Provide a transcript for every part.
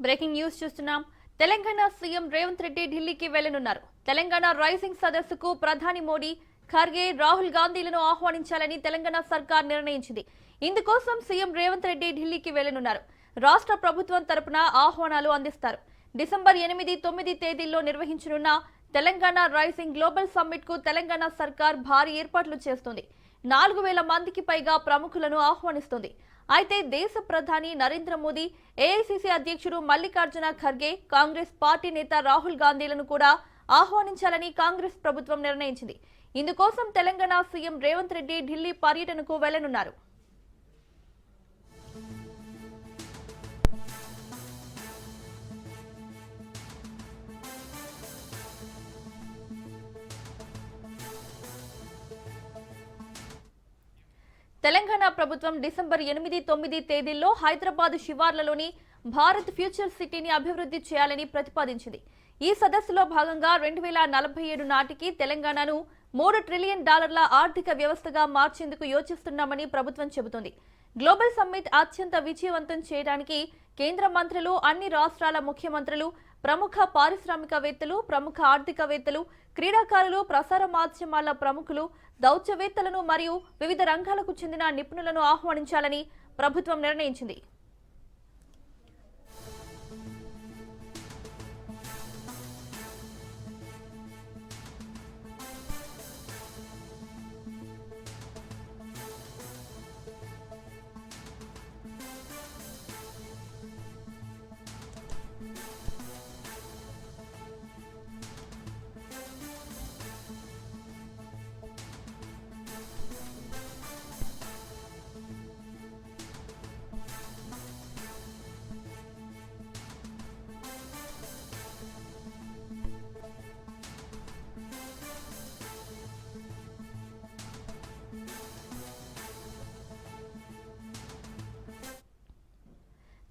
Breaking news చూస్తున్నాం. Telangana CM Revanth Reddy ఢిల్లీకి వెళ్లనున్నారు. Telangana rising సదస్సుకు ప్రధాని మోడీ, ఖర్గే, రాహుల్ గాంధీలను ఆహ్వానించాలని తెలంగాణ సర్కార్ నిర్ణయించింది. ఇందుకోసం సీఎం రేవంత్ రెడ్డి ఢిల్లీకి వెళ్లనున్నారు. రాష్ట్ర ప్రభుత్వం తరపున ఆహ్వానాలు అందిస్తారు. డిసెంబర్ 8, 9 తేదీల్లో నిర్వహించనున్న తెలంగాణ రైజింగ్ గ్లోబల్ సమ్మిట్ కు తెలంగాణ సర్కార్ భారీ ఏర్పాట్లు చేస్తుంది. 4000 మందికి పైగా ప్రముఖులను ఆహ్వానిస్తుంది. అయితే దేశ ప్రధాని నరేంద్ర మోదీ, ఏఐసీసీ అధ్యక్షుడు మల్లికార్జున ఖర్గే, కాంగ్రెస్ పార్టీ నేత రాహుల్ గాంధీలను కూడా ఆహ్వానించాలని కాంగ్రెస్ ప్రభుత్వం నిర్ణయించింది. ఇందుకోసం తెలంగాణ సీఎం రేవంత్ రెడ్డి ఢిల్లీ పర్యటనకు వెళ్లనున్నారు. తెలంగాణ ప్రభుత్వం డిసెంబర్ 8, 9 తేదీల్లో హైదరాబాద్ శివార్లలోని భారత్ ఫ్యూచర్ సిటీని అభివృద్ధి చేయాలని ప్రతిపాదించింది. ఈ సదస్సులో భాగంగా 2047 నాటికి తెలంగాణను $3 ట్రిలియన్ ఆర్థిక వ్యవస్థగా మార్చేందుకు యోచిస్తున్నామని ప్రభుత్వం చెబుతోంది. గ్లోబల్ సమ్మిట్ అత్యంత విజయవంతం చేయడానికి కేంద్ర మంత్రులు, అన్ని రాష్ట్రాల ముఖ్యమంత్రులు, ప్రముఖ పారిశ్రామికవేత్తలు, ప్రముఖ ఆర్థికవేత్తలు, క్రీడాకారులు, ప్రసార మాధ్యమాల ప్రముఖులు, దౌత్యవేత్తలను మరియు వివిధ రంగాలకు చెందిన నిపుణులను ఆహ్వానించాలని ప్రభుత్వం నిర్ణయించింది.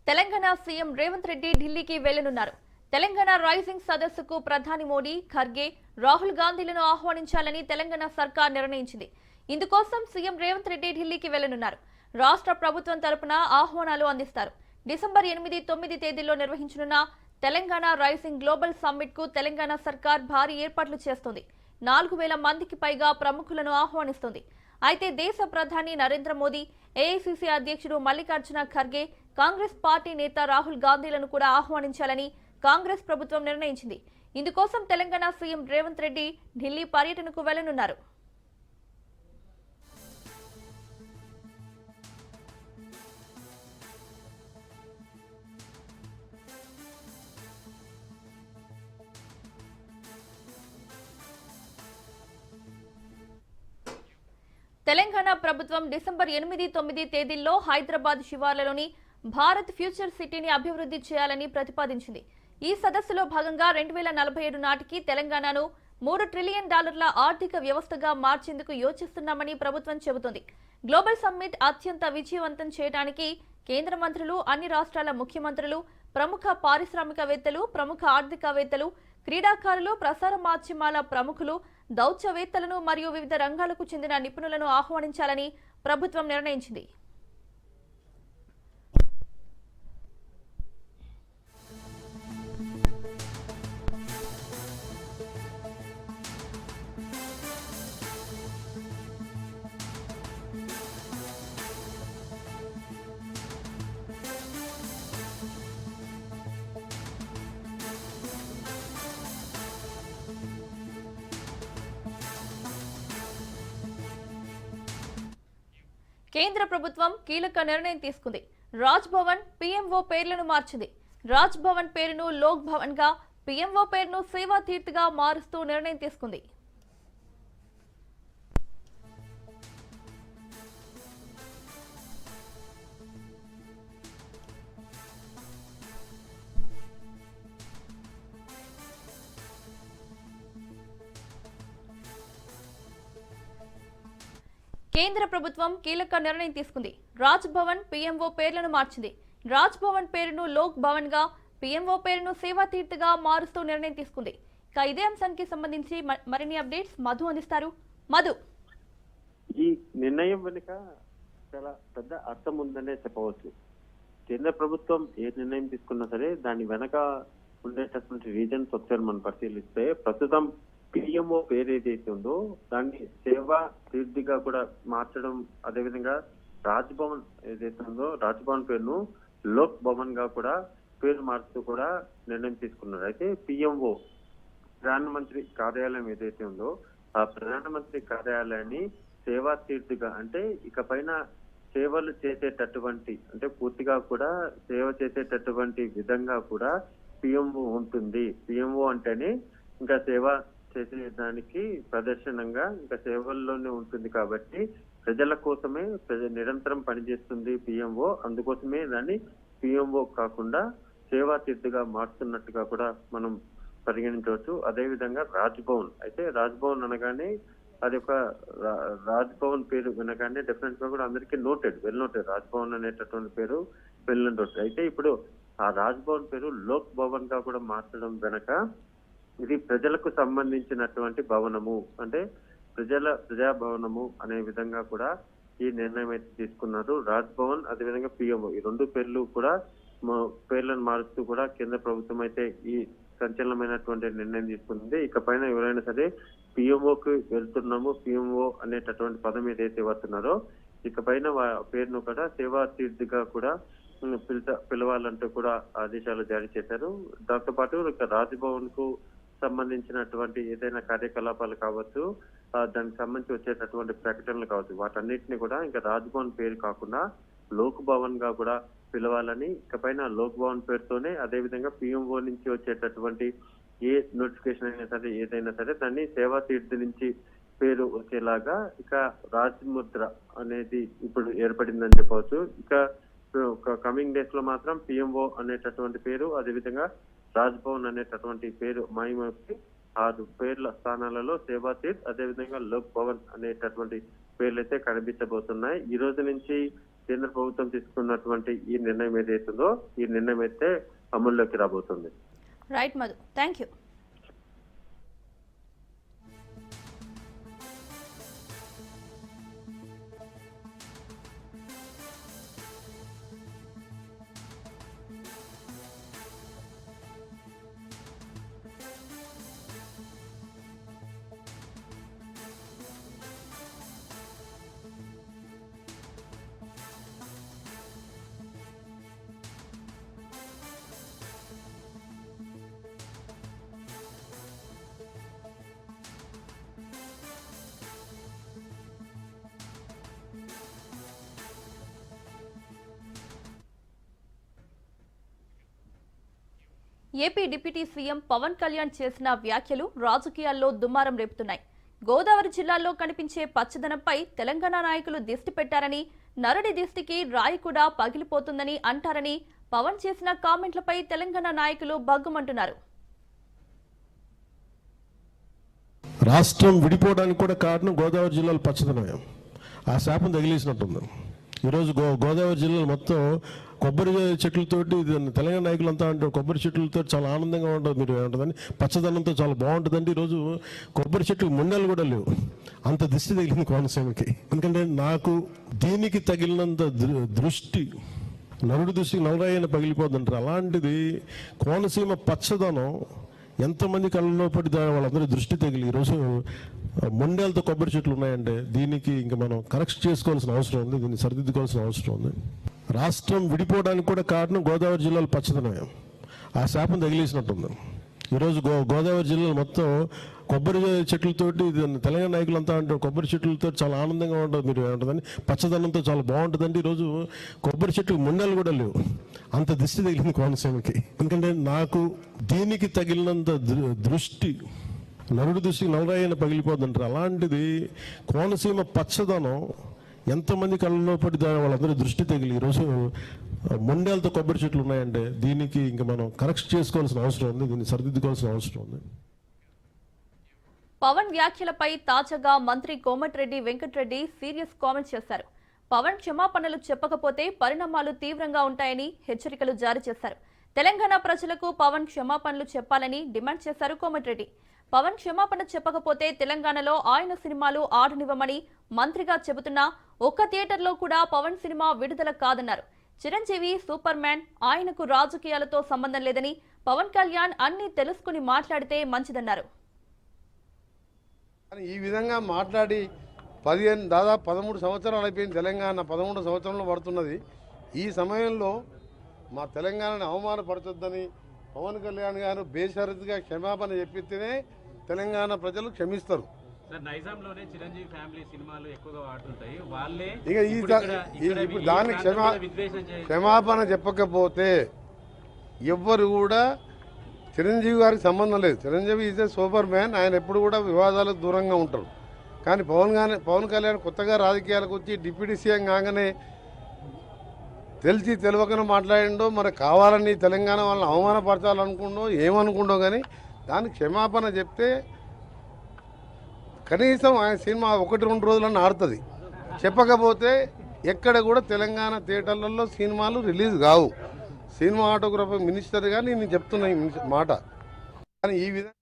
తెలంగాణ సీఎం రేవంత్ రెడ్డి ఢిల్లీకి వెళ్లనున్నారు. తెలంగాణ రైజింగ్ సదస్సుకు ప్రధాని మోడీ, ఖర్గే, రాహుల్ గాంధీలను ఆహ్వానించాలని తెలంగాణ సర్కార్ నిర్ణయించింది. ఇందుకోసం సీఎం రేవంత్ రెడ్డి ఢిల్లీకి వెళ్లనున్నారు. రాష్ట్ర ప్రభుత్వం తరపున ఆహ్వానాలు అందిస్తారు. డిసెంబర్ 8, 9 తేదీల్లో నిర్వహించనున్న తెలంగాణ రైజింగ్ గ్లోబల్ సమ్మిట్ కు తెలంగాణ సర్కార్ భారీ ఏర్పాట్లు చేస్తోంది. 4000 మందికి పైగా ప్రముఖులను ఆహ్వానిస్తోంది. అయితే దేశ ప్రధాని నరేంద్ర మోదీ, ఏఐసీసీ అధ్యక్షుడు మల్లికార్జున ఖర్గే, కాంగ్రెస్ పార్టీ నేత రాహుల్ గాంధీలను కూడా ఆహ్వానించాలని కాంగ్రెస్ ప్రభుత్వం నిర్ణయించింది. ఇందుకోసం తెలంగాణ సీఎం రేవంత్ రెడ్డి ఢిల్లీ పర్యటనకు వెళ్లనున్నారు. తెలంగాణ ప్రభుత్వం డిసెంబర్ 8, 9 తేదీల్లో హైదరాబాద్ శివార్లలోని భారత్ ఫ్యూచర్ సిటీని అభివృద్ధి చేయాలని ప్రతిపాదించింది. ఈ సదస్సులో భాగంగా 2047 నాటికి తెలంగాణను $3 ట్రిలియన్ ఆర్థిక వ్యవస్థగా మార్చేందుకు యోచిస్తున్నామని ప్రభుత్వం చెబుతోంది. గ్లోబల్ సమ్మిట్ అత్యంత విజయవంతం చేయడానికి కేంద్ర మంత్రులు, అన్ని రాష్ట్రాల ముఖ్యమంత్రులు, ప్రముఖ పారిశ్రామికవేత్తలు, ప్రముఖ ఆర్థికవేత్తలు, క్రీడాకారులు, ప్రసార మాధ్యమాల ప్రముఖులు, దౌత్యవేత్తలను మరియు వివిధ రంగాలకు చెందిన నిపుణులను ఆహ్వానించాలని ప్రభుత్వం నిర్ణయించింది. కేంద్ర ప్రభుత్వం కీలక నిర్ణయం తీసుకుంది. రాజ్ భవన్, పీఎంఓ పేర్లను మార్చింది. రాజ్ భవన్ పేరును లోక్ భవన్ గా, పీఎంఓ పేరును సేవా తీర్థ్ గా మారుస్తూ నిర్ణయం తీసుకుంది. కేంద్ర ప్రభుత్వం కీలక నిర్ణయం తీసుకుంది. రాజ్ భవన్, పీఎంఓ పేర్లను మార్చింది. రాజ్ భవన్ పేరును లోక్ భవన్ గా, పీఎంఓ పేరును సేవా తీర్థ్ గా మారుస్తూ నిర్ణయం తీసుకుంది. ఇక ఇదే అంశానికి సంబంధించి మరిన్ని అప్డేట్స్ మధు అందిస్తారు. మధు, ఈ నిర్ణయం వెనుక చాలా పెద్ద అర్థం ఉందనే చెప్పవచ్చు. కేంద్ర ప్రభుత్వం ఏ నిర్ణయం తీసుకున్నా సరే దాని వెనక ఉండేటటువంటి రీజన్స్ ఒకసారి మనం పరిశీలిస్తే ప్రస్తుతం పిఎంఓ పేరు ఏదైతే ఉందో దాన్ని సేవా తీర్థిగా కూడా మార్చడం, అదేవిధంగా రాజ్ భవన్ ఏదైతే ఉందో రాజ్ భవన్ పేరును లోక్ భవన్ గా కూడా పేరు మార్చుతూ కూడా నిర్ణయం తీసుకున్నారు. అయితే పిఎంఓ ప్రధానమంత్రి కార్యాలయం ఏదైతే ఉందో ఆ ప్రధానమంత్రి కార్యాలయాన్ని సేవా తీర్థిగా, అంటే ఇక పైన సేవలు చేసేటటువంటి, అంటే పూర్తిగా కూడా సేవ చేసేటటువంటి విధంగా కూడా పిఎంఓ ఉంటుంది. పిఎంఓ అంటేనే ఇంకా సేవ చేసేదానికి ప్రదర్శనంగా ఇంకా సేవల్లోనే ఉంటుంది కాబట్టి ప్రజల కోసమే నిరంతరం పనిచేస్తుంది పిఎంఓ. అందుకోసమే దాన్ని పిఎంఓ కాకుండా సేవా తీర్థిగా మార్చుతున్నట్టుగా కూడా మనం పరిగణించవచ్చు. అదేవిధంగా రాజ్ భవన్, అయితే రాజ్ భవన్ అనగానే అది ఒక రాజ్ భవన్ పేరు వినగానే డెఫినెట్ గా కూడా అందరికీ వెల్ నోటెడ్ రాజ్ భవన్ అనేటటువంటి పేరు వెల్ నోటెడ్. అయితే ఇప్పుడు ఆ రాజ్ భవన్ పేరు లోక్ భవన్ గా కూడా మార్చడం వెనక ఇది ప్రజలకు సంబంధించినటువంటి భవనము, అంటే ప్రజాభవనము అనే విధంగా కూడా ఈ నిర్ణయం అయితే తీసుకున్నారు. రాజ్ భవన్ అదేవిధంగా పిఎంఓ ఈ రెండు పేర్లు కూడా పేర్లను మారుస్తూ కూడా కేంద్ర ప్రభుత్వం అయితే ఈ సంచలనమైనటువంటి నిర్ణయం తీసుకుంది. ఇక పైన ఎవరైనా సరే పిఎంఓకి వెళ్తున్నాము, పిఎంఓ అనేటటువంటి పదం ఏదైతే వాడుతున్నారో ఇక పైన పేరును కూడా సేవా తీర్థిగా కూడా పిలవాలంటూ కూడా ఆదేశాలు జారీ చేశారు. దాంతో పాటు ఇక రాజ్భవన్ కు సంబంధించినటువంటి ఏదైనా కార్యకలాపాలు కావచ్చు, దానికి సంబంధించి వచ్చేటటువంటి ప్రకటనలు కావచ్చు, వాటన్నిటిని కూడా ఇంకా రాజ్భవన్ పేరు కాకుండా లోక్ భవన్ గా కూడా పిలవాలని, ఇకపైన లోక్ భవన్ పేరుతోనే అదేవిధంగా పిఎంఓ నుంచి వచ్చేటటువంటి ఏ నోటిఫికేషన్ అయినా సరే ఏదైనా సరే దాన్ని సేవా తీర్థి నుంచి పేరు వచ్చేలాగా ఇక రాజ్ముద్ర అనేది ఇప్పుడు ఏర్పడిందని చెప్పవచ్చు. ఇక కమింగ్ డేస్ లో మాత్రం పిఎంఓ అనేటటువంటి పేరు అదేవిధంగా రాజ్ భవన్ అనేటటువంటి పేరు మాయమొచ్చి 6 పేర్ల స్థానాలలో సేవా తీర్థ్ అదేవిధంగా లోక్ భవన్ అనేటటువంటి పేర్లు అయితే కనిపించబోతున్నాయి. ఈ రోజు నుంచి కేంద్ర ప్రభుత్వం తీసుకున్నటువంటి ఈ నిర్ణయం ఏదైతుందో ఈ నిర్ణయం అయితే అమల్లోకి రాబోతుంది. Right Madhu, thank you. AP deputy CM Pawan Kalyan చేసిన వ్యాఖ్యలు రాజకీయాల్లో దుమారం రేపుతున్నాయి. గోదావరి జిల్లాలో కనిపించే పచ్చదనంపై తెలంగాణ నాయకులు దిష్టి పెట్టారని, నరుడి దిష్టికి రాయి కూడా పగిలిపోతుందని అంటారని పవన్ చేసిన కామెంట్లపై తెలంగాణ నాయకులు బగ్గుమంటున్నారు. రాష్ట్రం విడిపోవడానికి కూడా కారణం గోదావరి జిల్లాలో పచ్చదనం. ఆ శాపం తగిలేసినట్టుంది. ఈరోజు గోదావరి జిల్లాలో మొత్తం కొబ్బరి చెట్లతోటి తెలంగాణ నాయకులంతా అంటారు కొబ్బరి చెట్లతో చాలా ఆనందంగా ఉంటుంది, మీరు ఏమంటుందని పచ్చదనంతో చాలా బాగుంటుందండి. ఈరోజు కొబ్బరి చెట్లు ముండలు కూడా లేవు, అంత దిష్టి తగిలింది కోనసీమకి. ఎందుకంటే నాకు దీనికి తగిలినంత దృష్టి నరుడి దృష్టికి నవరాయన పగిలిపోతుంటారు. అలాంటిది కోనసీమ పచ్చదనం ఎంతమంది కళ్ళలో పడి వాళ్ళందరూ దృష్టి తగిలి ఈరోజు ముండేలతో కొబ్బరి చెట్లు ఉన్నాయంటే దీనికి ఇంకా మనం కరెక్ట్ చేసుకోవాల్సిన అవసరం ఉంది, దీన్ని సరిదిద్దుకోవాల్సిన అవసరం ఉంది. రాష్ట్రం విడిపోవడానికి కూడా కారణం గోదావరి జిల్లాలో పచ్చదనం. ఆ శాపం తగిలేసినట్టుంది. ఈరోజు గోదావరి జిల్లాలో మొత్తం కొబ్బరి చెట్లతోటి తెలంగాణ నాయకులంతా అంటారు కొబ్బరి చెట్లతో చాలా ఆనందంగా ఉంటుంది, మీరు ఏమంటుందని పచ్చదనంతో చాలా బాగుంటుందండి. ఈరోజు కొబ్బరి చెట్లు ముండలు కూడా లేవు, అంత దిష్టి తగిలింది కోనసీమకి. ఎందుకంటే నాకు దీనికి తగిలినంత దృష్టి నరుడి దృష్టికి నవరాయన పగిలిపోతుంటారు. అలాంటిది కోనసీమ పచ్చదనం ఎంతమంది కళ్ళలో పడి వాళ్ళందరూ దృష్టి తగిలి ఈరోజు ముండేలతో కొబ్బరి చెట్లు ఉన్నాయంటే దీనికి ఇంకా మనం కరెక్ట్ చేసుకోవాల్సిన అవసరం ఉంది, దీన్ని సరిదిద్దుకోవాల్సిన అవసరం ఉంది. పవన్ వ్యాఖ్యలపై తాజాగా మంత్రి కోమటిరెడ్డి వెంకటరెడ్డి సీరియస్ కామెంట్స్ చేశారు. పవన్ క్షమాపణలు చెప్పకపోతే పరిణామాలు తీవ్రంగా ఉంటాయని హెచ్చరికలు జారీ చేశారు. తెలంగాణ ప్రజలకు పవన్ క్షమాపణలు చెప్పాలని డిమాండ్ చేశారు కోమటిరెడ్డి. పవన్ క్షమాపణ చెప్పకపోతే తెలంగాణలో ఆయన సినిమాలు ఆడనివ్వమని మంత్రిగా చెబుతున్నా ఒక్క థియేటర్లో కూడా పవన్ సినిమా విడుదల కాదన్నారు. చిరంజీవి సూపర్ మ్యాన్, ఆయనకు రాజకీయాలతో సంబంధం లేదని, పవన్ కళ్యాణ్ అన్ని తెలుసుకుని మాట్లాడితే మంచిదన్నారు. ఈ విధంగా మాట్లాడి దాదాపు 13 సంవత్సరాలు అయిపోయింది. తెలంగాణ 13 సంవత్సరంలో పడుతున్నది. ఈ సమయంలో మా తెలంగాణని అవమానపరచొద్దని పవన్ కళ్యాణ్ గారు బేషరతుగా క్షమాపణ చెప్పితేనే తెలంగాణ ప్రజలు క్షమిస్తారు. నైజాంలోనే చిరంజీవి ఫ్యామిలీ సినిమాలు ఎక్కువగా వాడుతుంటాయి. వాళ్ళే ఇప్పుడు దాన్ని క్షమాపణ చెప్పకపోతే ఎవ్వరు కూడా చిరంజీవి గారికి సంబంధం లేదు. Chiranjeevi is a super man. ఆయన ఎప్పుడు కూడా వివాదాలకు దూరంగా ఉంటారు. కానీ పవన్ కళ్యాణ్ కొత్తగా రాజకీయాలకు వచ్చి డిప్యూటీ సీఎం కాగానే తెలిసి తెలియకనే మాట్లాడిండో, మరి కావాలని తెలంగాణ వాళ్ళని అవమానపరచాలనుకుండో ఏమనుకుండో, కానీ దానికి క్షమాపణ చెప్తే కనీసం ఆయన సినిమా 1-2 రోజులన్నా ఆడుతుంది. చెప్పకపోతే ఎక్కడ కూడా తెలంగాణ థియేటర్లలో సినిమాలు రిలీజ్ కావు. సినిమాటోగ్రఫీ మినిస్టర్గా నేను చెప్తున్నా ఈ మాట. కానీ ఈ విధంగా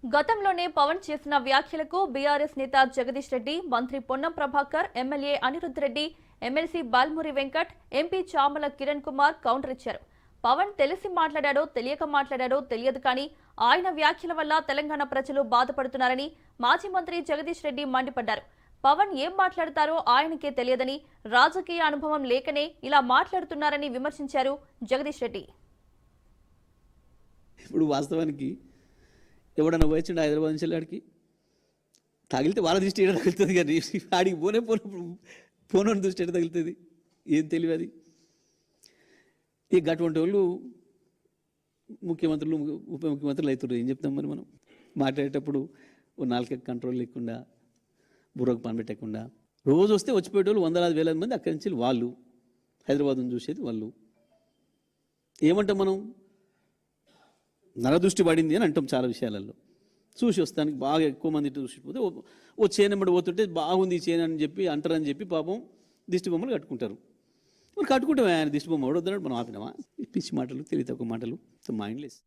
గతంలోనే పవన్ చేసిన వ్యాఖ్యలకు బీఆర్ఎస్ నేత జగదీష్ రెడ్డి, మంత్రి Ponnam Prabhakar, MLA Anirudh Reddy, MLC Balmuri Venkat, MP Chamala Kiran Kumar counter ఇచ్చారు. పవన్ తెలిసి మాట్లాడాడో తెలియక మాట్లాడాడో తెలియదు, కానీ ఆయన వ్యాఖ్యల వల్ల తెలంగాణ ప్రజలు బాధపడుతున్నారని మాజీ మంత్రి జగదీష్ రెడ్డి మండిపడ్డారు. పవన్ ఏం మాట్లాడతారో ఆయనకే తెలియదని, రాజకీయ అనుభవం లేకనే ఇలా మాట్లాడుతున్నారని విమర్శించారు జగదీష్ రెడ్డి. ఇప్పుడు వాస్తవానికి ఎవడన్నా పోయొచ్చిండు హైదరాబాద్ నుంచి ఆడికి తగిలితే వాళ్ళ దృష్టి ఏడ తగులుతుంది, కానీ ఆడికి పోనోని దృష్టి ఎడ తగులుతుంది? ఏం తెలియదు. ఇక అటువంటి వాళ్ళు ముఖ్యమంత్రులు ఉప ముఖ్యమంత్రులు అవుతున్నారు. ఏం చెప్తాం మరి మనం? మాట్లాడేటప్పుడు ఓ నాలుక కంట్రోల్ లేకుండా, బుర్రకు పని పెట్టకుండా, రోజు వస్తే వచ్చిపోయేటోళ్ళు 100,000 మంది అక్కడి నుంచి వాళ్ళు హైదరాబాద్ను చూసేది వాళ్ళు. ఏమంటాం మనం? నరదృష్టి పడింది అని అంటాం చాలా విషయాలలో. చూసి వస్తానికి బాగా ఎక్కువ మంది చూసిపోతే ఓ చేనెమ్మడి పోతుంటే బాగుంది ఈ చేను అని చెప్పి అంటారని చెప్పి పాపం దిష్టి బొమ్మలు కట్టుకుంటారు. మరి కట్టుకుంటాం, ఆయన దిష్టి బొమ్మ వద్దన్నాడు, మనం ఆపినామా? పిచ్చి మాటలు, తెలివి తక్కువ మాటలు, మైండ్లెస్.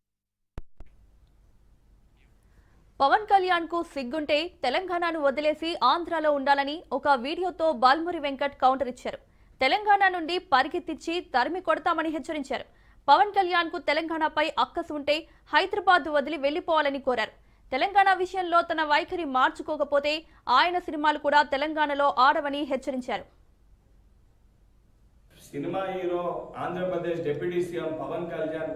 పవన్ కళ్యాణ్ కు సిగ్గుంటే తెలంగాణను వదిలేసి ఆంధ్రాలో ఉండాలని ఒక వీడియోతో బాల్మురి వెంకట్ కౌంటర్ ఇచ్చారు. తెలంగాణ నుండి పరిగెత్తించి తరిమి కొడతామని హెచ్చరించారు. పవన్ కళ్యాణ్ కు తెలంగాణపై అక్కసు ఉంటే హైదరాబాద్ వదిలి వెళ్లిపోవాలని కోరారు. తెలంగాణ విషయంలో తన వైఖరి మార్చుకోకపోతే ఆయన సినిమాలు కూడా తెలంగాణలో ఆడవని హెచ్చరించారు. Cinema hero Andhra Pradesh deputy CM Pawan Kalyan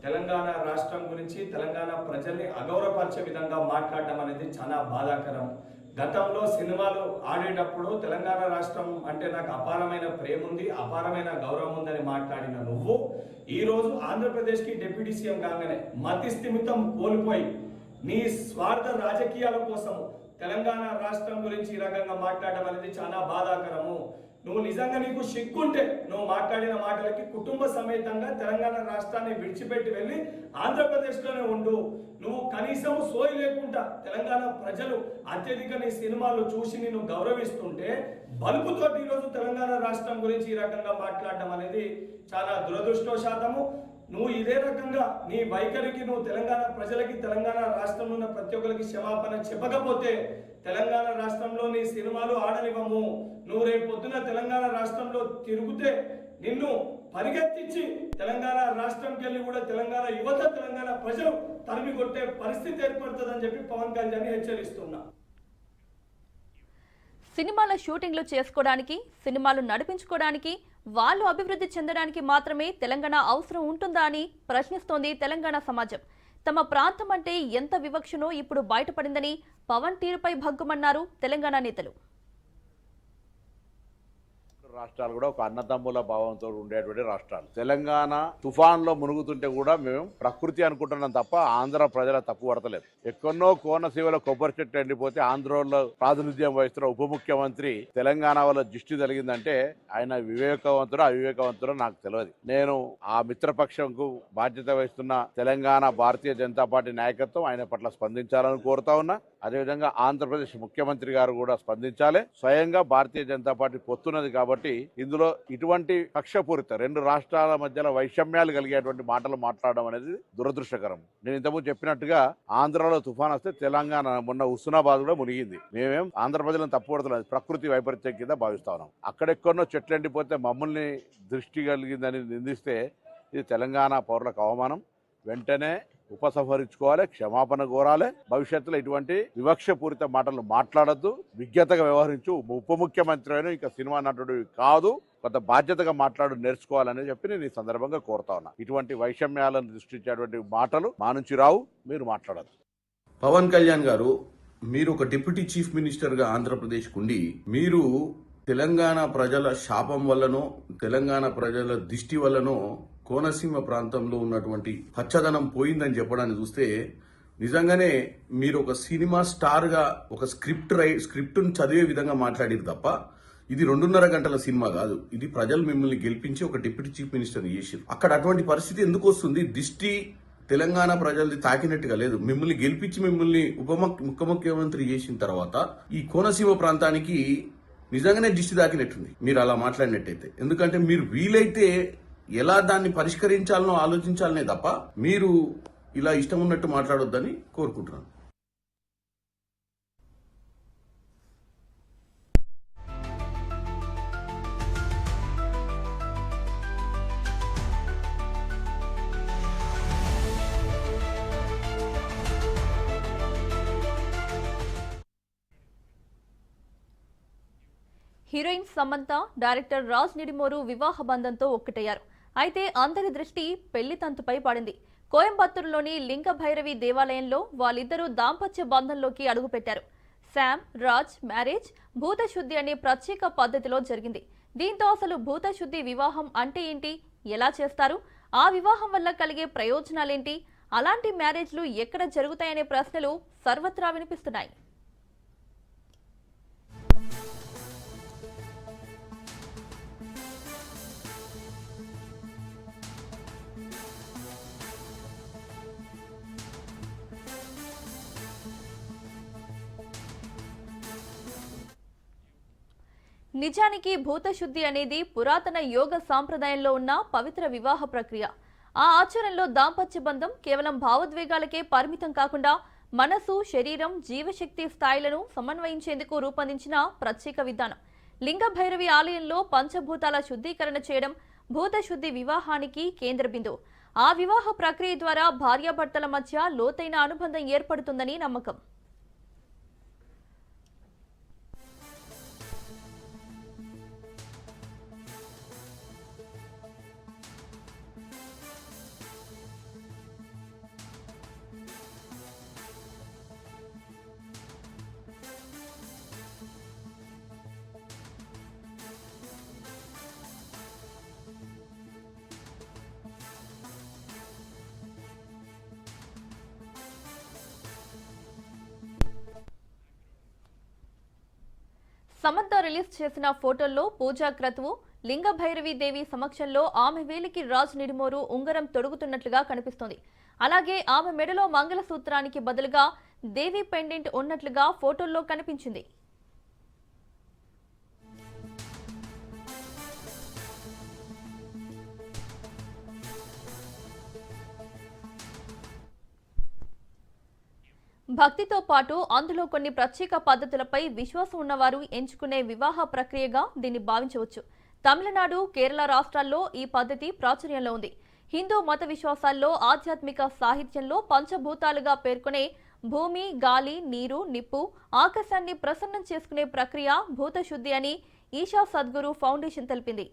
Telangana రాష్ట్రం గురించి, తెలంగాణ ప్రజల్ని అగౌరవపరిచే విధంగా మాట్లాడడం అనేది చాలా బాధాకరం. గతంలో సినిమాలు ఆడేటప్పుడు తెలంగాణ రాష్ట్రం అంటే నాకు అపారమైన ప్రేమ ఉంది, అపారమైన గౌరవం ఉందని మాట్లాడిన నువ్వు ఈరోజు ఆంధ్రప్రదేశ్కి డిప్యూటీ సీఎం కాగానే మతి స్థిమితం కోల్పోయి నీ స్వార్థ రాజకీయాల కోసం తెలంగాణ రాష్ట్రం గురించి ఈ రకంగా మాట్లాడడం అనేది చాలా బాధాకరము. నువ్వు నిజంగా నీకు సిగ్గుంటే నువ్వు మాట్లాడిన మాటలకి కుటుంబ సమేతంగా తెలంగాణ రాష్ట్రాన్ని విడిచిపెట్టి వెళ్ళి ఆంధ్రప్రదేశ్లోనే ఉండు. నువ్వు కనీసం సోయి లేకుండా తెలంగాణ ప్రజలు అత్యధిక నీ సినిమాలు చూసి నిన్ను గౌరవిస్తుంటే బలుపుతో ఈరోజు తెలంగాణ రాష్ట్రం గురించి ఈ రకంగా మాట్లాడడం అనేది చాలా దురదృష్టవశాతము. నువ్వు ఇదే రకంగా నీ వైఖరికి నువ్వు తెలంగాణ ప్రజలకి, తెలంగాణ రాష్ట్రంలో ఉన్న ప్రతి ఒక్కరికి క్షమాపణ చెప్పకపోతే తెలంగాణ రాష్ట్రంలో నీ సినిమాలు ఆడనివ్వము. నువ్వు రేపు పొద్దున తెలంగాణ రాష్ట్రంలో తిరిగితే నిన్ను పరిగెత్తించి తెలంగాణ రాష్ట్రంకి వెళ్ళి కూడా తెలంగాణ యువత, తెలంగాణ ప్రజలు తరిమి కొట్టే పరిస్థితి ఏర్పడుతుందని చెప్పి పవన్ కళ్యాణ్ హెచ్చరిస్తున్నా. సినిమాల షూటింగ్లు చేసుకోవడానికి, సినిమాలు నడిపించుకోవడానికి, వాళ్ళు అభివృద్ధి చెందడానికి మాత్రమే తెలంగాణ అవసరం ఉంటుందా అని ప్రశ్నిస్తోంది తెలంగాణ సమాజం. తమ ప్రాంతం అంటే ఎంత వివక్షనో ఇప్పుడు బయటపడిందని పవన్ తీరుపై భగ్గుమన్నారు తెలంగాణ నేతలు. రాష్ట్రాలు కూడా ఒక అన్నదమ్ముల భావంతో ఉండేటువంటి రాష్ట్రాలు. తెలంగాణ తుఫాన్లో మునుగుతుంటే కూడా మేము ప్రకృతి అనుకుంటున్నాం తప్ప ఆంధ్ర ప్రజల తప్పు పడతలేదు. ఎక్కడో కోనసీమలో కొబ్బరి చెట్టు ఎండిపోతే ఆంధ్రలో ప్రాతినిధ్యం వహిస్తున్న ఉప ముఖ్యమంత్రి తెలంగాణ వల్ల దృష్టి కలిగిందంటే ఆయన వివేకవంతుడు అవివేకవంతుడో నాకు తెలియదు. నేను ఆ మిత్రపక్షంకు బాధ్యత వహిస్తున్న తెలంగాణ భారతీయ జనతా పార్టీ నాయకత్వం ఆయన పట్ల స్పందించాలని కోరుతా ఉన్నా. అదేవిధంగా ఆంధ్రప్రదేశ్ ముఖ్యమంత్రి గారు కూడా స్పందించాలి. స్వయంగా భారతీయ జనతా పార్టీ పొత్తున్నది కాబట్టి కాబట్టి ఇందులో ఇటువంటి కక్షపూరిత 2 రాష్ట్రాల మధ్యలో వైషమ్యాలు కలిగేటువంటి మాటలు మాట్లాడడం అనేది దురదృష్టకరం. నేను ఇంతకుముందు చెప్పినట్టుగా ఆంధ్రాలో తుఫాన్ వస్తే తెలంగాణ మొన్న హుస్నాబాద్ కూడా మునిగింది. మేమేం ఆంధ్ర ప్రజలను తప్పుపడుతున్నాం, ప్రకృతి వైపరీత్యం కింద భావిస్తా ఉన్నాం. అక్కడెక్కడో చెట్లు ఎండిపోతే మమ్మల్ని దృష్టి కలిగిందని నిందిస్తే ఇది తెలంగాణ పౌరులకు అవమానం. వెంటనే ఉపసంహరించుకోవాలి, క్షమాపణ కోరాలి. భవిష్యత్తులో ఇటువంటి వివక్షపూరిత మాటలు మాట్లాడద్దు, విజ్ఞతగా వ్యవహరించు. ఉప ముఖ్యమంత్రి అయినా ఇంకా సినిమా నటుడు కాదు, కొంత బాధ్యతగా మాట్లాడు నేర్చుకోవాలని చెప్పి నేను ఈ సందర్భంగా కోరుతా ఉన్నా. ఇటువంటి వైషమ్యాలను దృష్టించేటువంటి మాటలు మా నుంచి రావు, మీరు మాట్లాడద్దు. పవన్ కళ్యాణ్ గారు, మీరు ఒక డిప్యూటీ చీఫ్ మినిస్టర్గా ఆంధ్రప్రదేశ్కు ఉండి మీరు తెలంగాణ ప్రజల శాపం వల్లనో తెలంగాణ ప్రజల దిష్టి వల్లనో కోనసీమ ప్రాంతంలో ఉన్నటువంటి పచ్చదనం పోయిందని చెప్పడాన్ని చూస్తే నిజంగానే మీరు ఒక సినిమా స్టార్గా ఒక స్క్రిప్ట్ను చదివే విధంగా మాట్లాడారు తప్ప ఇది 2.5 గంటల సినిమా కాదు. ఇది ప్రజలు మిమ్మల్ని గెలిపించి ఒక డిప్యూటీ చీఫ్ మినిస్టర్ చేసారు. అక్కడ అటువంటి పరిస్థితి ఎందుకు వస్తుంది? దిష్టి తెలంగాణ ప్రజలది తాకినట్టుగా లేదు. మిమ్మల్ని గెలిపించి మిమ్మల్ని ఉప ముఖ్యమంత్రి చేసిన తర్వాత ఈ కోనసీమ ప్రాంతానికి నిజంగానే దిష్టి తాకినట్టుంది మీరు అలా మాట్లాడినట్టయితే. ఎందుకంటే మీరు వీలైతే ఎలా దాన్ని పరిష్కరించాలనో ఆలోచించాలనే తప్ప మీరు ఇలా ఇష్టం ఉన్నట్టు మాట్లాడొద్దని కోరుకుంటున్నాను. హీరోయిన్ సమంత, డైరెక్టర్ రాజ్ నిడిమోరు వివాహ బంధంతో ఒక్కటయ్యారు. అయితే అందరి దృష్టి పెళ్లి తంతుపై పడింది. కోయంబత్తూరులోని లింగ భైరవి దేవాలయంలో వాళ్ళిద్దరూ దాంపత్య బంధంలోకి అడుగుపెట్టారు. శామ్, రాజ్ మ్యారేజ్ భూతశుద్ధి అనే ప్రత్యేక పద్ధతిలో జరిగింది. దీంతో అసలు భూతశుద్ధి వివాహం అంటే ఏంటి, ఎలా చేస్తారు, ఆ వివాహం వల్ల కలిగే ప్రయోజనాలేంటి, అలాంటి మ్యారేజ్లు ఎక్కడ జరుగుతాయనే ప్రశ్నలు సర్వత్రా వినిపిస్తున్నాయి. నిజానికి భూతశుద్ధి అనేది పురాతన యోగ సాంప్రదాయంలో ఉన్న పవిత్ర వివాహ ప్రక్రియ. ఆ ఆచారంలో దాంపత్య బంధం కేవలం భావోద్వేగాలకే పరిమితం కాకుండా మనసు, శరీరం, జీవశక్తి స్థాయిలను సమన్వయించేందుకు రూపొందించిన ప్రత్యేక విధానం. లింగ భైరవి ఆలయంలో పంచభూతాల శుద్ధీకరణ చేయడం భూతశుద్ధి వివాహానికి కేంద్ర బిందువు. ఆ వివాహ ప్రక్రియ ద్వారా భార్యాభర్తల మధ్య లోతైన అనుబంధం ఏర్పడుతుందని నమ్మకం. సమంత రిలీజ్ చేసిన ఫోటోల్లో పూజా క్రతువు, లింగ భైరవి దేవి సమక్షంలో ఆమె వేలికి రాజ్ నిడిమోరు ఉంగరం తొడుగుతున్నట్లుగా కనిపిస్తోంది. అలాగే ఆమె మెడలో మంగళసూత్రానికి బదులుగా దేవి పెండెంట్ ఉన్నట్లుగా ఫోటోల్లో కనిపించింది. భక్తితో పాటు అందులో కొన్ని ప్రత్యేక పద్ధతులపై విశ్వాసం ఉన్నవారు ఎంచుకునే వివాహ ప్రక్రియగా దీన్ని భావించవచ్చు. తమిళనాడు, కేరళ రాష్ట్రాల్లో ఈ పద్ధతి ప్రాచుర్యంలో ఉంది. హిందూ మత విశ్వాసాల్లో ఆధ్యాత్మిక సాహిత్యంలో పంచభూతాలుగా పేర్కొనే భూమి, గాలి, నీరు, నిప్పు, ఆకాశాన్ని ప్రసన్నం చేసుకునే ప్రక్రియ భూతశుద్ధి అని ఈషా సద్గురు ఫౌండేషన్ తెలిపింది.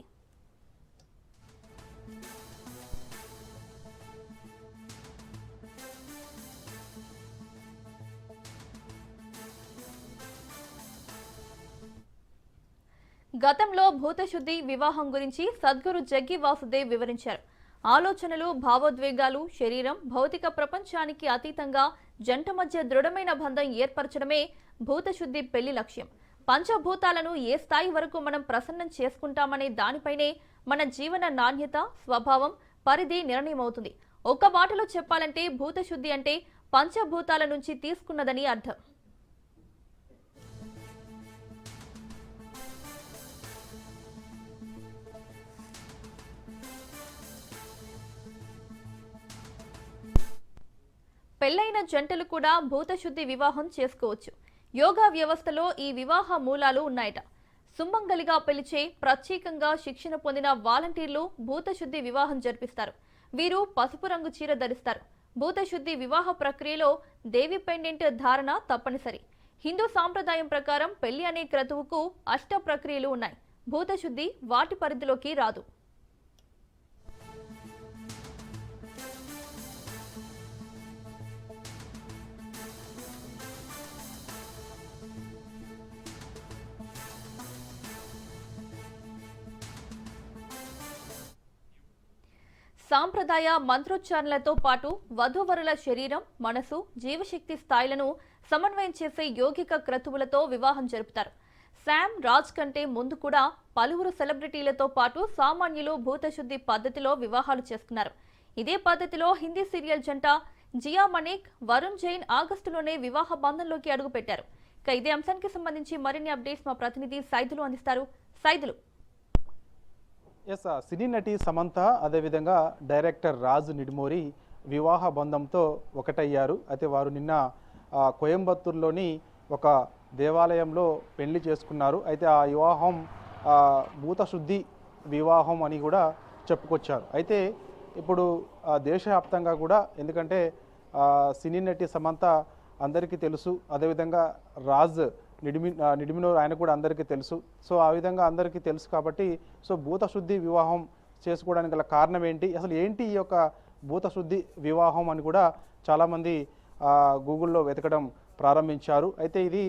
గతంలో భూతశుద్ధి వివాహం గురించి సద్గురు జగ్గి వాసుదేవ్ వివరించారు. ఆలోచనలు, భావోద్వేగాలు, శరీరం, భౌతిక ప్రపంచానికి అతీతంగా జంట మధ్య దృఢమైన బంధం ఏర్పరచడమే భూతశుద్ధి పెళ్లి లక్ష్యం. పంచభూతాలను ఏ స్థాయి వరకు మనం ప్రసన్నం చేసుకుంటామనే దానిపైనే మన జీవన నాణ్యత, స్వభావం, పరిధి నిర్ణయమవుతుంది. ఒక్క మాటలో చెప్పాలంటే భూతశుద్ధి అంటే పంచభూతాల నుంచి తీసుకున్నదని అర్థం. పెళ్లైన జంటలు కూడా భూతశుద్ధి వివాహం చేసుకోవచ్చు. యోగా వ్యవస్థలో ఈ వివాహ మూలాలు ఉన్నాయట. సుమంగలిగా పిలిచే ప్రత్యేకంగా శిక్షణ పొందిన వాలంటీర్లు భూతశుద్ధి వివాహం జరిపిస్తారు. వీరు పసుపు రంగు చీర ధరిస్తారు. భూతశుద్ధి వివాహ ప్రక్రియలో దేవి పెండెంట్ ధారణ తప్పనిసరి. హిందూ సాంప్రదాయం ప్రకారం పెళ్లి అనే క్రతువుకు అష్ట ప్రక్రియలు ఉన్నాయి. భూతశుద్ధి వాటి పరిధిలోకి రాదు. సాంప్రదాయ మంత్రోచ్చారణలతో పాటు వధూవరుల శరీరం, మనసు, జీవశక్తి స్థాయిలను సమన్వయం చేసే యోగిక క్రతువులతో వివాహం జరుపుతారు. శామ్ రాజ్ కంటే ముందు కూడా పలువురు సెలబ్రిటీలతో పాటు సామాన్యులు భూతశుద్ధి పద్ధతిలో వివాహాలు చేసుకున్నారు. ఇదే పద్ధతిలో హిందీ సీరియల్ జంట జియా మణిక్, వరుణ్ జైన్ ఆగస్టులోనే వివాహ బంధంలోకి అడుగుపెట్టారు. ఇక ఇదే అంశానికి సంబంధించి మరిన్ని అప్డేట్స్ మా ప్రతినిధి సైదులు అందిస్తారు. సైదులు. సినీ నటి సమంత అదేవిధంగా డైరెక్టర్ రాజు నిడుమోరి వివాహ బంధంతో ఒకటయ్యారు. అయితే వారు నిన్న కోయంబత్తూరులోని ఒక దేవాలయంలో పెళ్లి చేసుకున్నారు. అయితే ఆ వివాహం భూతశుద్ధి వివాహం అని కూడా చెప్పుకొచ్చారు. అయితే ఇప్పుడు దేశవ్యాప్తంగా కూడా, ఎందుకంటే సినీ నటి సమంత అందరికీ తెలుసు, అదేవిధంగా రాజ్ నిడిమినోర్ ఆయన కూడా అందరికీ తెలుసు. సో ఆ విధంగా అందరికీ తెలుసు కాబట్టి సో భూతశుద్ధి వివాహం చేసుకోవడానికి గల కారణం ఏంటి, అసలు ఏంటి ఈ యొక్క భూతశుద్ధి వివాహం అని కూడా చాలామంది గూగుల్లో వెతకడం ప్రారంభించారు. అయితే ఇది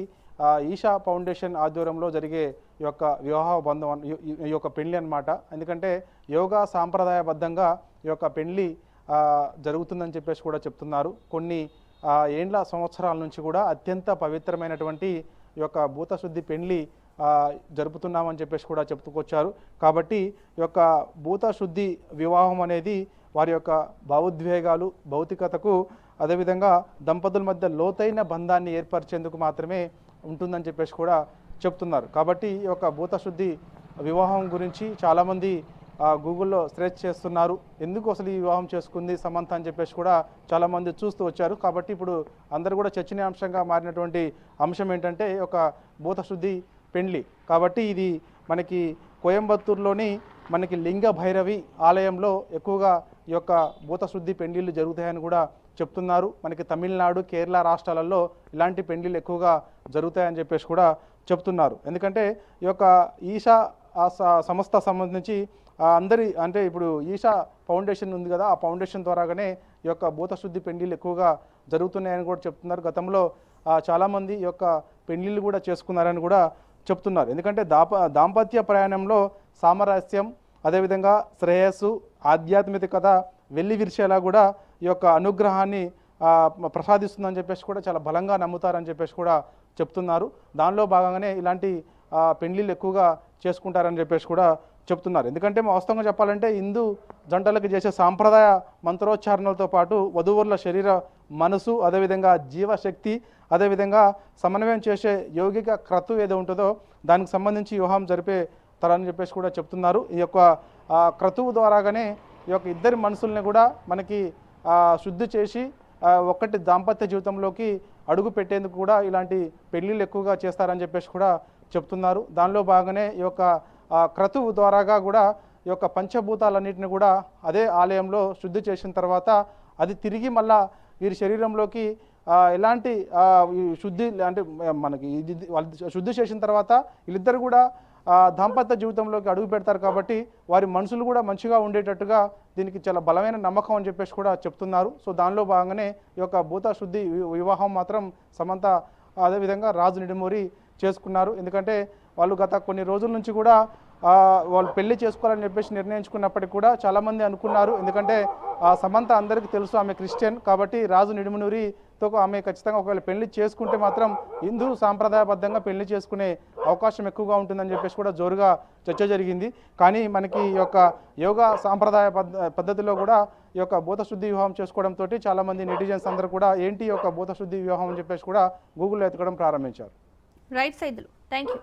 ఈషా ఫౌండేషన్ ఆధ్వర్యంలో జరిగే ఈ యొక్క వివాహ బంధం, ఈ యొక్క పెళ్లి అన్నమాట. ఎందుకంటే యోగా సాంప్రదాయబద్ధంగా ఈ యొక్క పెళ్లి జరుగుతుందని చెప్పేసి కూడా చెప్తున్నారు. కొన్ని ఏండ్ల సంవత్సరాల నుంచి కూడా అత్యంత పవిత్రమైనటువంటి ఈ యొక్క భూతశుద్ధి పెళ్లి జరుపుతున్నామని చెప్పేసి కూడా చెప్పుకొచ్చారు. కాబట్టి ఈ యొక్క భూతశుద్ధి వివాహం అనేది వారి యొక్క భావోద్వేగాలు, భౌతికతకు, అదేవిధంగా దంపతుల మధ్య లోతైన బంధాన్ని ఏర్పరిచేందుకు మాత్రమే ఉంటుందని చెప్పేసి కూడా చెప్తున్నారు. కాబట్టి ఈ యొక్క భూతశుద్ధి వివాహం గురించి చాలామంది గూగుల్లో సెర్చ్ చేస్తున్నారు. ఎందుకు అసలు ఈ వివాహం చేసుకుంది సమంత అని చెప్పేసి కూడా చాలామంది చూస్తూ వచ్చారు. కాబట్టి ఇప్పుడు అందరూ కూడా చర్చనీయాంశంగా మారినటువంటి అంశం ఏంటంటే ఒక భూతశుద్ధి పెళ్లి. కాబట్టి ఇది మనకి కోయంబత్తూరులోని మనకి లింగ భైరవి ఆలయంలో ఎక్కువగా ఈ యొక్క భూతశుద్ధి పెళ్లిళ్ళు జరుగుతాయని కూడా చెప్తున్నారు. మనకి తమిళనాడు, కేరళ రాష్ట్రాలలో ఇలాంటి పెళ్లిళ్ళు ఎక్కువగా జరుగుతాయని చెప్పేసి కూడా చెప్తున్నారు. ఎందుకంటే ఈ యొక్క ఈషా సంస్థ సంబంధించి అందరి, అంటే ఇప్పుడు ఈషా ఫౌండేషన్ ఉంది కదా, ఆ ఫౌండేషన్ ద్వారాగానే ఈ యొక్క భూతశుద్ధి పెళ్లిళ్ళు ఎక్కువగా జరుగుతున్నాయని కూడా చెప్తున్నారు. గతంలో చాలామంది ఈ యొక్క పెళ్లిళ్ళు కూడా చేసుకున్నారని కూడా చెప్తున్నారు. ఎందుకంటే దాంపత్య ప్రయాణంలో సామరస్యం, అదేవిధంగా శ్రేయస్సు, ఆధ్యాత్మికత వెల్లి విరిచేలా కూడా ఈ యొక్క అనుగ్రహాన్ని ప్రసాదిస్తుందని చెప్పేసి కూడా చాలా బలంగా నమ్ముతారని చెప్పేసి కూడా చెప్తున్నారు. దానిలో భాగంగానే ఇలాంటి పెళ్లిళ్ళు ఎక్కువగా చేసుకుంటారని చెప్పేసి కూడా చెప్తున్నారు. ఎందుకంటే వాస్తవంగా చెప్పాలంటే హిందూ జంటలకు చేసే సాంప్రదాయ మంత్రోచ్చారణలతో పాటు వధూవరుల శరీర, మనసు, అదేవిధంగా జీవశక్తి, అదేవిధంగా సమన్వయం చేసే యోగిక క్రతువు ఏదో ఉంటుందో దానికి సంబంధించి వివాహం జరిపే తరని చెప్పేసి కూడా చెప్తున్నారు. ఈ యొక్క క్రతువు ద్వారాగానే ఈ యొక్క ఇద్దరి మనసుల్ని కూడా మనకి శుద్ధి చేసి ఒక్కటి దాంపత్య జీవితంలోకి అడుగు పెట్టేందుకు కూడా ఇలాంటి పెళ్లిళ్ళు ఎక్కువగా చేస్తారని చెప్పేసి కూడా చెప్తున్నారు. దానిలో భాగంగానే ఈ యొక్క క్రతువు ద్వారాగా కూడా ఈ యొక్క పంచభూతాలన్నింటిని కూడా అదే ఆలయంలో శుద్ధి చేసిన తర్వాత అది తిరిగి మళ్ళా వీరి శరీరంలోకి ఎలాంటి శుద్ధి అంటే మనకి శుద్ధి చేసిన తర్వాత వీళ్ళిద్దరు కూడా దాంపత్య జీవితంలోకి అడుగు పెడతారు. కాబట్టి వారి మనసులు కూడా మంచిగా ఉండేటట్టుగా దీనికి చాలా బలమైన నమ్మకం అని చెప్పేసి కూడా చెప్తున్నారు. సో దానిలో భాగంగానే ఈ యొక్క భూతశుద్ధి వివాహం మాత్రం సమంత అదేవిధంగా రాజు నిడుమూరి చేసుకున్నారు. ఎందుకంటే వాళ్ళు గత కొన్ని రోజుల నుంచి కూడా వాళ్ళు పెళ్లి చేసుకోవాలని చెప్పేసి నిర్ణయించుకున్నప్పటికీ కూడా చాలామంది అనుకున్నారు. ఎందుకంటే సమంత అందరికీ తెలుసు, ఆమె క్రిస్టియన్. కాబట్టి రాజు నిడుమనూరితో ఆమె ఖచ్చితంగా ఒకవేళ పెళ్లి చేసుకుంటే మాత్రం హిందూ సాంప్రదాయబద్ధంగా పెళ్లి చేసుకునే అవకాశం ఎక్కువగా ఉంటుందని చెప్పేసి కూడా జోరుగా చర్చ జరిగింది. కానీ మనకి ఈ యొక్క యోగా సాంప్రదాయ పద్ధతిలో కూడా ఈ యొక్క భూతశుద్ధి వివాహం చేసుకోవడంతో చాలామంది నెటిజన్స్ అందరూ కూడా ఏంటి ఈ యొక్క భూతశుద్ధి వివాహం అని చెప్పేసి కూడా గూగుల్లో ఎతకడం ప్రారంభించారు. Right Saidulu, thank you.